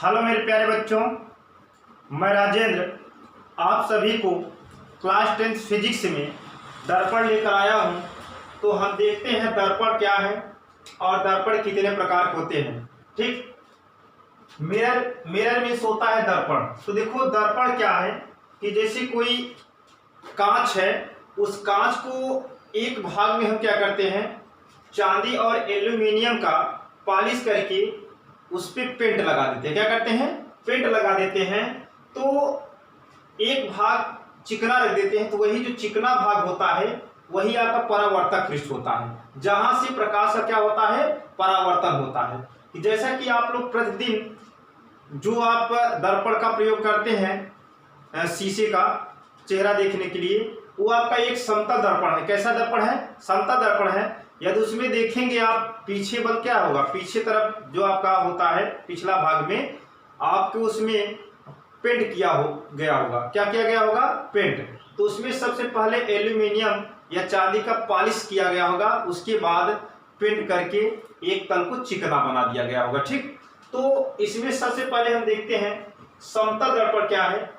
Hello मेरे प्यारे बच्चों, मैं राजेंद्र आप सभी को क्लास 10 फिजिक्स में दर्पण लेकर आया हूं। तो हम देखते हैं दर्पण क्या है और दर्पण कितने प्रकार के होते हैं। ठीक, मिरर में होता है दर्पण। तो देखो दर्पण क्या है कि जैसे कोई कांच है, उस कांच को एक भाग में हम क्या करते हैं, चांदी और एल्यूमिनियम का पॉलिश करके उस पर पेंट लगा देते हैं। क्या करते हैं, पेंट लगा देते हैं। तो एक भाग चिकना रख देते हैं, तो वही जो चिकना भाग होता है वही आपका परावर्तक पृष्ठ होता है, जहां से प्रकाश का क्या होता है, परावर्तन होता है। जैसा कि आप लोग प्रतिदिन जो आप दर्पण का प्रयोग करते हैं शीशे का चेहरा देखने के लिए, वो आपका एक समतल दर्पण है। कैसा दर्पण है, समतल दर्पण है। यदि उसमें देखेंगे आप, पीछे बल क्या होगा, पीछे तरफ जो आपका होता है पिछला भाग में, आपको उसमें पेंट किया गया होगा। क्या किया गया होगा, पेंट। तो उसमें सबसे पहले एल्यूमिनियम या चांदी का पॉलिश किया गया होगा, उसके बाद पेंट करके एक तल को चिकना बना दिया गया होगा। ठीक, तो इसमें सबसे पहले हम देखते हैं समतल दर्पण क्या है।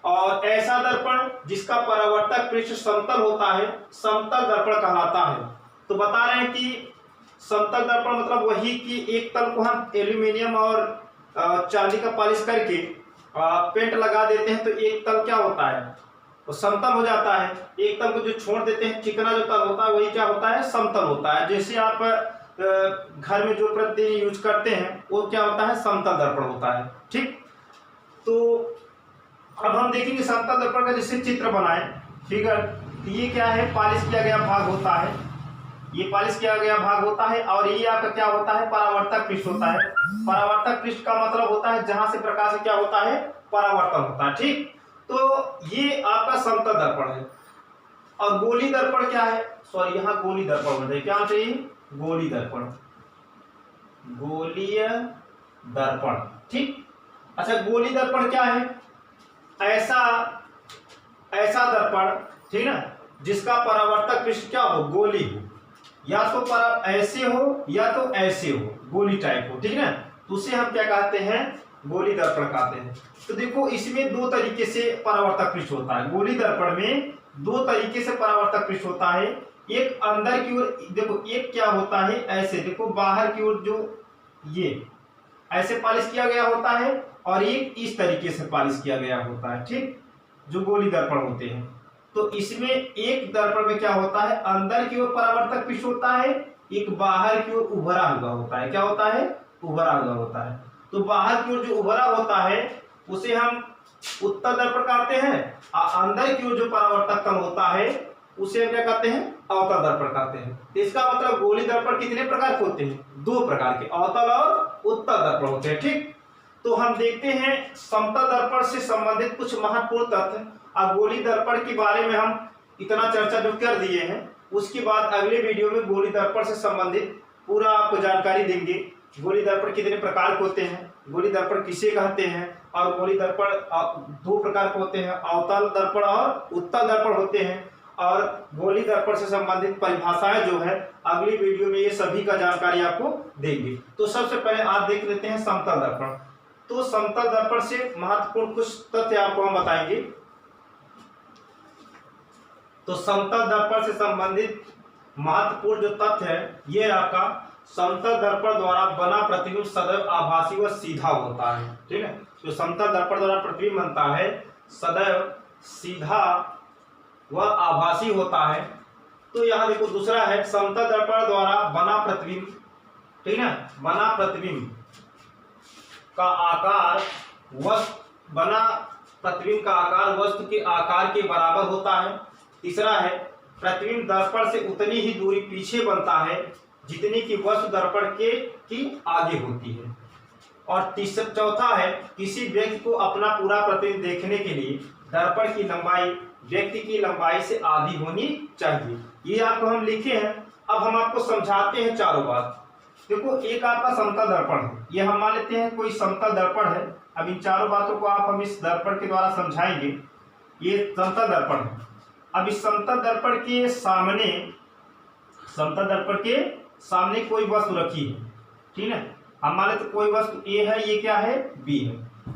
और ऐसा दर्पण जिसका परावर्तक पृष्ठ समतल होता है, समतल दर्पण कहलाता है। तो बता रहे हैं कि समतल दर्पण मतलब वही कि एक तल को हम एल्यूमिनियम और चांदी का पॉलिश करके पेंट लगा देते हैं, तो एक तल क्या होता है, वो समतल हो जाता है। एक तल को जो छोड़ देते हैं, चिकना जो तल होता है वही क्या होता है, समतल होता है। जैसे आप घर में जो प्रतिदिन यूज करते हैं वो क्या होता है, समतल दर्पण होता है। ठीक, तो अब हम देखेंगे समतल दर्पण का जैसे चित्र बनाए फिगर। ये क्या है, पॉलिश किया गया भाग होता है, ये पॉलिश किया गया भाग होता है। और ये आपका क्या होता है, परावर्तक पृष्ठ होता है। परावर्तक पृष्ठ का मतलब होता है जहां से प्रकाश क्या होता है, परावर्तन होता है। ठीक, तो ये आपका समतल दर्पण है। और गोली दर्पण क्या है, सॉरी यहाँ गोली दर्पण होता है, क्या चाहिए, गोली दर्पण, गोलीय दर्पण। ठीक, अच्छा गोली दर्पण क्या है, ऐसा दर्पण, ठीक ना, जिसका परावर्तक पृष्ठ क्या हो, गोली हो, या तो ऐसे हो या तो ऐसे हो, गोली टाइप हो। ठीक ना, तो उसे हम क्या कहते हैं, गोली दर्पण कहते हैं। तो देखो इसमें दो तरीके से परावर्तक पृष्ठ होता है। गोली दर्पण में दो तरीके से परावर्तक पृष्ठ होता है। एक अंदर की ओर, देखो एक क्या होता है, ऐसे देखो बाहर की ओर जो ये ऐसे पॉलिश किया गया होता है, और एक इस तरीके से पॉलिश किया गया होता है। ठीक, जो गोली दर्पण होते हैं। तो इसमें एक दर्पण में क्या होता है, अंदर की ओर परावर्तक पृष्ठ होता है, एक बाहर की ओर उभरा हुआ होता है। क्या होता है, उभरा हुआ होता है। तो बाहर की ओर जो उभरा होता है उसे हम उत्तल दर्पण कहते हैं, और अंदर की ओर जो परावर्तक तल होता है उसे हम क्या कहते हैं, अवतल दर्पण कहते हैं। तो इसका मतलब गोली दर्पण कितने प्रकार के होते हैं, दो प्रकार के, अवतल और उत्तल दर्पण होते हैं। ठीक, तो हम देखते हैं समतल दर्पण से संबंधित कुछ महत्वपूर्ण तथ्य। अब गोली दर्पण के बारे में हम इतना चर्चा जो कर दिए हैं, उसके बाद अगले वीडियो में गोली दर्पण से संबंधित पूरा आपको जानकारी देंगे। गोली दर्पण कितने प्रकार के होते हैं, गोली दर्पण किसे कहते हैं, और गोली दर्पण दो प्रकार के होते हैं, अवतल दर्पण और उत्तल दर्पण होते हैं। और गोली दर्पण से संबंधित परिभाषाएं जो है अगली वीडियो में ये सभी का जानकारी आपको देंगे। तो सबसे पहले आप देख लेते हैं समतल दर्पण। तो समतल दर्पण से महत्वपूर्ण कुछ तथ्य आपको हम बताएंगे। तो समतल दर्पण से संबंधित महत्वपूर्ण जो तथ्य है, ये आपका समतल दर्पण द्वारा बना प्रतिबिंब सदैव आभासी व सीधा होता है। ठीक है, तो समतल दर्पण द्वारा प्रतिबिंब बनता है सदैव सीधा व आभासी होता है। तो यहाँ देखो दूसरा है, समतल दर्पण द्वारा बना प्रतिबिंब, ठीक है, बना प्रतिबिंब का आकार प्रतिबिंब का आकार वस्तु के आकार के बराबर होता है। तीसरा है, प्रतिबिंब दर्पण से उतनी ही दूरी पीछे बनता है जितनी की वस्तु दर्पण की आगे होती है। और चौथा है, किसी व्यक्ति को अपना पूरा प्रतिबिंब देखने के लिए दर्पण की लंबाई व्यक्ति की लंबाई से आधी होनी चाहिए। ये आपको हम लिखे हैं। अब हम आपको समझाते हैं चारों बात। देखो एक आपका समतल दर्पण है, ये हम मान लेते हैं कोई समतल दर्पण है। अब इन चारों बातों को हम इस दर्पण के द्वारा समझाएंगे। ये समतल दर्पण है। अब इस समतल दर्पण के सामने कोई वस्तु रखी है, ठीक है। हम मान लेते कोई वस्तु ए है, ये क्या है, बी है।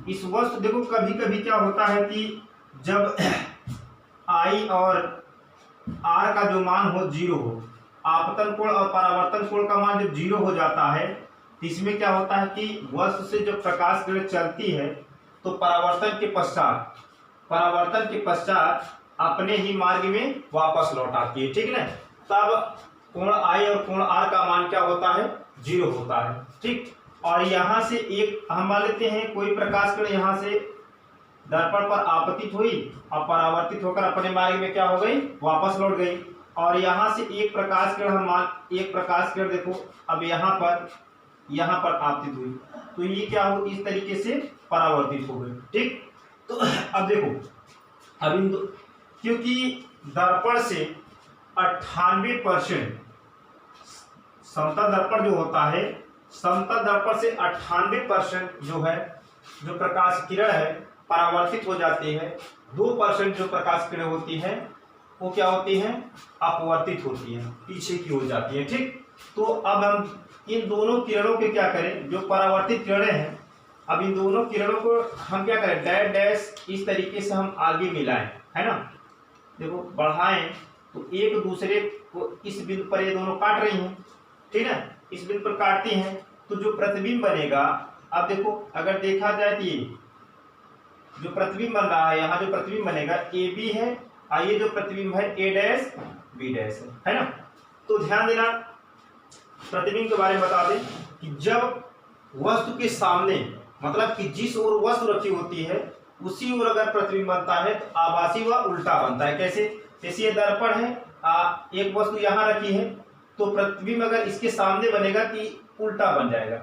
इस वस्तु देखो कभी कभी क्या होता है कि जब आई और आर का जो मान हो 0 हो, आपतन कोण और परावर्तन कोण का मान जब 0 हो जाता है तो इसमें क्या होता है कि वस्तु से जब प्रकाश किरण चलती है तो परावर्तन के पश्चात अपने ही मार्ग में वापस लौट आती है, ठीक ना। तब कोण आई और कोण आर का मान क्या होता है, 0 होता है, ठीक। और यहाँ से एक हम मान लेते हैं कोई प्रकाश किरण यहाँ से दर्पण पर आपतित हुई और परावर्तित होकर अपने मार्ग में क्या हो गई, वापस लौट गई। और यहाँ से एक प्रकाश किरण देखो अब यहाँ पर आपतित हुई तो ये क्या हो, इस तरीके से परावर्तित हो गई, ठीक। तो अब देखो अब इन दो, क्योंकि दर्पण से 98% समतल दर्पण जो होता है, समतल दर्पण से 98% जो है, जो प्रकाश किरण है परावर्तित हो जाती है। 2% जो प्रकाश किरण होती है वो क्या होती है, अपवर्तित होती है, पीछे की हो जाती है, ठीक। तो अब हम इन दोनों किरणों के क्या करें, जो परावर्तित किरणें हैं, अब इन दोनों किरणों को हम क्या करें, डैश डैश इस तरीके से हम आगे मिलाएं, है ना। देखो बढ़ाएं तो एक दूसरे को इस बिंदु पर ये दोनों काट रही हैं, ठीक है, इस बिंदु पर काटती हैं तो जो प्रतिबिंब बनेगा, अब देखो अगर देखा जाए तो ये जो प्रतिबिंब बन रहा है, यहाँ जो प्रतिबिंब बनेगा ए बी है और ये जो प्रतिबिंब है ए डैश बी डैश है ना। तो ध्यान देना, प्रतिबिंब के बारे में बता दें कि जब वस्तु के सामने मतलब कि जिस ओर वस्तु रखी होती है उसी ओर अगर प्रतिबिंब बनता है तो आभासी व उल्टा बनता है। कैसे, जैसे ये दर्पण है, एक वस्तु यहाँ रखी है तो प्रतिबिंब अगर इसके सामने बनेगा कि उल्टा बन जाएगा,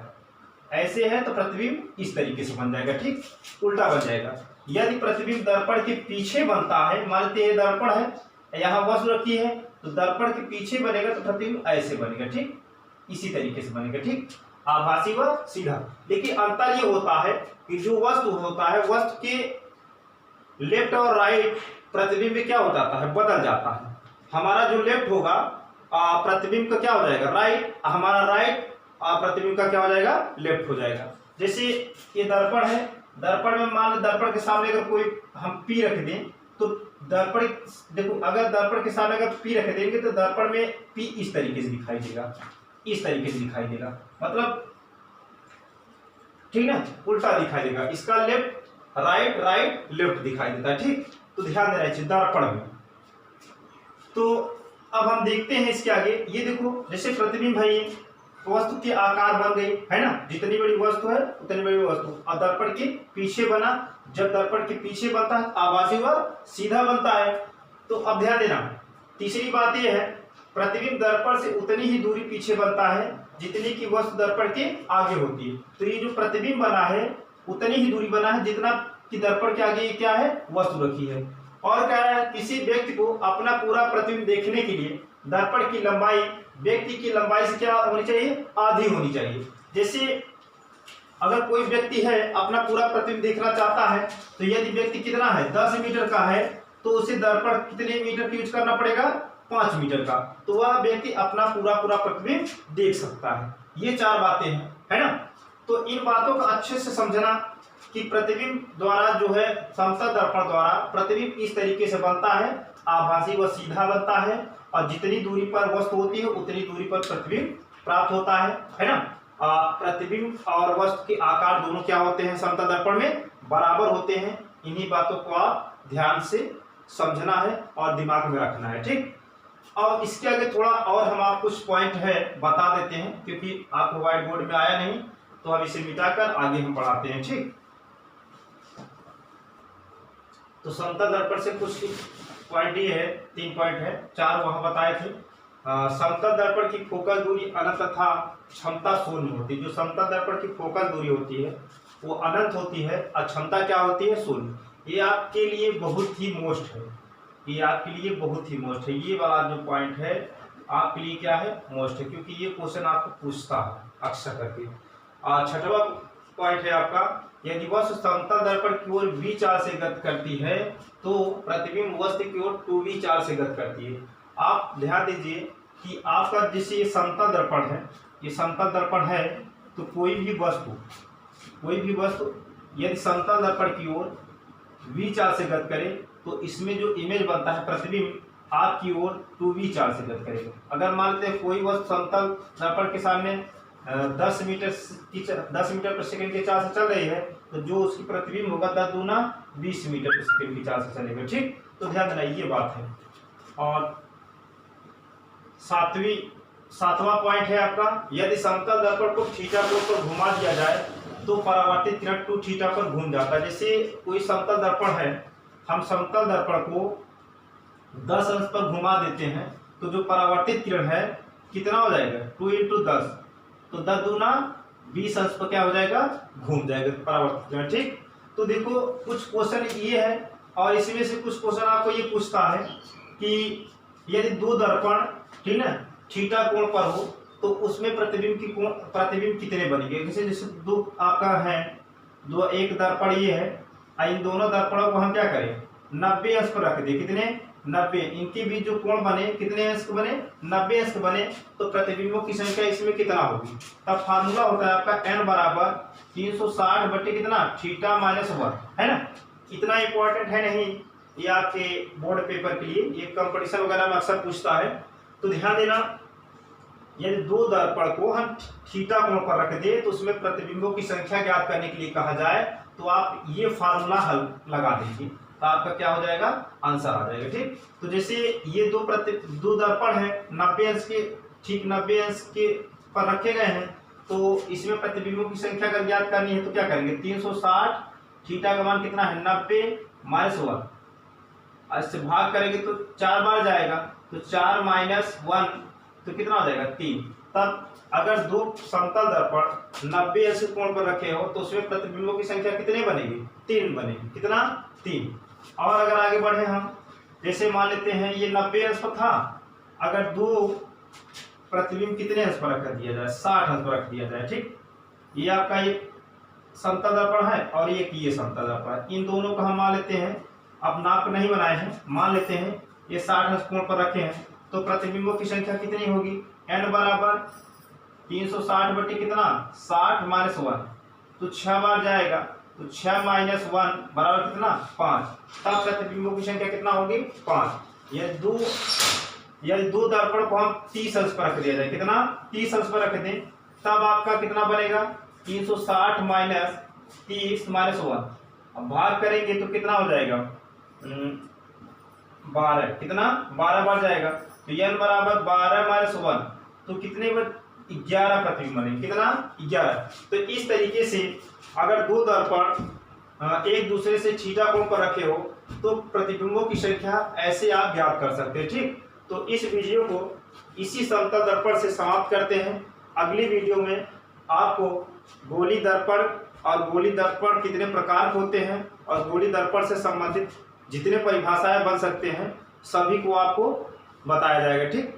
ऐसे है तो प्रतिबिंब इस तरीके से बन जाएगा, ठीक, उल्टा बन जाएगा। यदि प्रतिबिंब दर्पण के पीछे बनता है, मान लेते हैं दर्पण है यहाँ वस्तु रखी है तो दर्पण के पीछे बनेगा तो प्रतिबिंब ऐसे बनेगा, ठीक, इसी तरीके से बनेगा, ठीक, आभासी व सीधा। लेकिन अंतर ये होता है कि जो वस्तु होता है, वस्तु के लेफ्ट और राइट प्रतिबिंब क्या हो जाता है, बदल जाता है। हमारा जो लेफ्ट होगा प्रतिबिंब का क्या हो जाएगा, राइट, हमारा राइट प्रतिबिंब का क्या हो जाएगा, लेफ्ट हो जाएगा। जैसे ये दर्पण है, दर्पण में मान लो दर्पण के सामने अगर कोई हम पी रख दें तो दर्पण, देखो अगर दर्पण के सामने अगर पी रख देंगे तो दर्पण में पी इस तरीके से दिखाई देगा, इस तरीके से दिखाई देगा, मतलब ठीक ना, उल्टा दिखाई देगा, इसका लेफ्ट राइट राइट लेफ्ट दिखाई देता है, ठीक। तो ध्यान देना चाहिए दर्पण में। तो अब हम देखते हैं इसके आगे, ये देखो जैसे प्रतिबिंब है, ये वस्तु के आकार बन गई है ना, जितनी बड़ी वस्तु है उतनी बड़ी वस्तु, और दर्पण के पीछे बना, जब दर्पण के पीछे बनता है आभासी व सीधा बनता है। तो अब ध्यान देना, तीसरी बात यह है प्रतिबिंब दर्पण से उतनी ही दूरी पीछे बनता है जितनी की वस्तु दर्पण के आगे होती है। तो ये जो प्रतिबिंब बना है उतनी ही दूरी बना है जितना कि दर्पण के आगे क्या है, वस्तु रखी है। और क्या है, किसी व्यक्ति को अपना पूरा प्रतिबिंब देखने के लिए दर्पण की लंबाई व्यक्ति की लंबाई से क्या होनी चाहिए, आधी होनी चाहिए। जैसे अगर कोई व्यक्ति है अपना पूरा प्रतिबिंब देखना चाहता है तो यदि व्यक्ति कितना है, 10 मीटर का है, तो उसे दर्पण कितने मीटर का यूज करना पड़ेगा, 5 मीटर का, तो वह व्यक्ति अपना पूरा प्रतिबिंब देख सकता है। ये 4 बातें हैं, है ना। तो इन बातों को अच्छे से समझना कि प्रतिबिंब द्वारा जो है, समतल दर्पण द्वारा प्रतिबिंब इस तरीके से बनता है, आभासी व सीधा बनता है, और जितनी दूरी पर वस्तु होती है उतनी दूरी पर प्रतिबिंब प्राप्त होता है ना। प्रतिबिंब और वस्तु के आकार दोनों क्या होते हैं, समतल दर्पण में बराबर होते हैं। इन्हीं बातों को आप ध्यान से समझना है और दिमाग में रखना है, ठीक। और इसके आगे थोड़ा और हम आप कुछ पॉइंट है बता देते हैं, क्योंकि आपको व्हाइट बोर्ड में आया नहीं, तो अब इसे मिटाकर आगे हम पढ़ाते हैं, ठीक। तो समतल दर्पण से कुछ पॉइंट ये है, 3 पॉइंट है, 4 वहां बताए थे। समतल दर्पण की फोकस दूरी अनंत तथा क्षमता शून्य होती है। जो समतल दर्पण की फोकस दूरी होती है वो अनंत होती है और क्षमता क्या होती है, शून्य। ये आपके लिए बहुत ही मोस्ट है, ये आपके लिए बहुत ही मोस्ट है, ये वाला जो पॉइंट है आपके लिए क्या है, मोस्ट है, क्योंकि ये क्वेश्चन आपको पूछता है अक्सर करके। और 6वां पॉइंट है आपका, यदि वस्तु समतल दर्पण की ओर v चाल से गति करती है तो प्रतिबिंब वस्तु की ओर 2v चाल से गति करती है। आप ध्यान दीजिए कि आपका जैसे ये समतल दर्पण है, ये समतल दर्पण है, तो कोई भी वस्तु यदि समतल दर्पण की ओर v चाल से गति करे तो इसमें जो इमेज बनता है प्रतिबिंब आपकी ओर 2v चाल से गति करेगा। अगर मान लेते हैं कोई वस्तु समतल दर्पण के सामने 10 मीटर पर सेकंड की चाल से चल रही है तो जो उसकी प्रतिबिंब होगा 10 दूना 20 मीटर पर सेकंड की चाल से चलेगा। ठीक, तो ध्यान देना ये बात है। और सातवां पॉइंट है आपका, यदि समतल दर्पण को थीटा कोण पर घुमा दिया जाए तो परावर्तित किरण 2 थीटा पर घूम जाता है। जैसे कोई समतल दर्पण है, हम समतल दर्पण को 10 अंश पर घुमा देते हैं तो जो परावर्तित किरण है कितना हो जाएगा 2 × 10, तो 10 दूना 20 अंश पर क्या हो जाएगा, घूम जाएगा परावर्तित किरण। ठीक, तो देखो कुछ क्वेश्चन ये है और इसमें से कुछ क्वेश्चन आपको ये पूछता है कि यदि दो दर्पण ठीक है थीटा कोण पर हो तो उसमें प्रतिबिंब कितने बनेंगे। जैसे दो आपका है, दो एक दर्पण ये है, इन दोनों दर्पणों को हम क्या करें 90 अंश पर रख दें। कितने 90, इनके बीच जो कोण बने कितने अंश बने 90 अंश बने, तो प्रतिबिंबों की संख्या इसमें कितना होगी। तब फार्मूला होता है आपका n बराबर 360 बटे कितना थीटा माइनस 1, है ना। इतना इंपॉर्टेंट है नहीं ये आपके बोर्ड पेपर के लिए, ये कंपटीशन वगैरह में अक्सर पूछता है। तो ध्यान देना, यदि दो दर्पण को हम थीटा कोण पर रख दे तो उसमें प्रतिबिंबों की संख्या ज्ञात करने के लिए कहा जाए तो आप ये फार्मूला हल लगा देंगे तो आपका क्या हो जाएगा, आंसर आ जाएगा। ठीक, तो जैसे ये दो दर्पण है 90 अंश के, ठीक 90 अंश के पर रखे गए हैं, तो इसमें प्रतिबिंबों की संख्या अगर ज्ञात करनी है तो क्या करेंगे 360, थीटा का मान कितना है 90 माइनस 1, इससे भाग करेंगे तो 4 बार जाएगा, तो 4 माइनस 1 तो कितना हो जाएगा 3। तब अगर दो समतल दर्पण 90 अंश कोण पर रखे हो तो उसमें प्रतिबिंबों की संख्या कितने बनेगी 3 बनेगी, कितना 3। और अगर आगे बढ़े हम, जैसे मान लेते हैं ये 90 अंश पर था, अगर दो प्रतिबिंब कितने अंश पर रख दिया जाए 60 अंश पर रख दिया जाए। ठीक, ये आपका ये समतल दर्पण है और ये समतल दर्पण है, इन दोनों को हम मान लेते हैं, अब नाप नहीं बनाए हैं, मान लेते हैं ये 60 अंश कोण पर रखे हैं तो प्रतिबिंबों की संख्या कितनी होगी n बराबर 360 बटे कितना 60 माइनस 1, तो 6 बार जाएगा, तो 6 माइनस 1 बराबर कितना 5। तब प्रतिबिंबों की संख्या कितना होगी 5। यदि दो दर्पण को हम 30 अंश पर रख दिया जाए, कितना 30 अंश पर रख दें, तब आपका कितना बनेगा 360 माइनस 30 माइनस 1। अब भाग करेंगे तो कितना हो जाएगा 12, कितना 12 बार जाएगा, तो n बराबर 12 माइनस 1, तो कितने 11 प्रतिबिंब बनेंगे, कितना 11। तो इस तरीके से अगर दो दर्पण एक दूसरे से थीटा कोण पर रखे हो तो प्रतिबिंबों की संख्या ऐसे आप ज्ञात कर सकते हैं। ठीक, तो इस वीडियो को इसी समतल दर्पण से समाप्त करते हैं। अगली वीडियो में आपको गोली दर्पण और गोली दर्पण कितने प्रकार के होते हैं और गोली दर्पण से संबंधित जितने परिभाषाएं बन सकते हैं सभी को आपको बताया जाएगा। ठीक।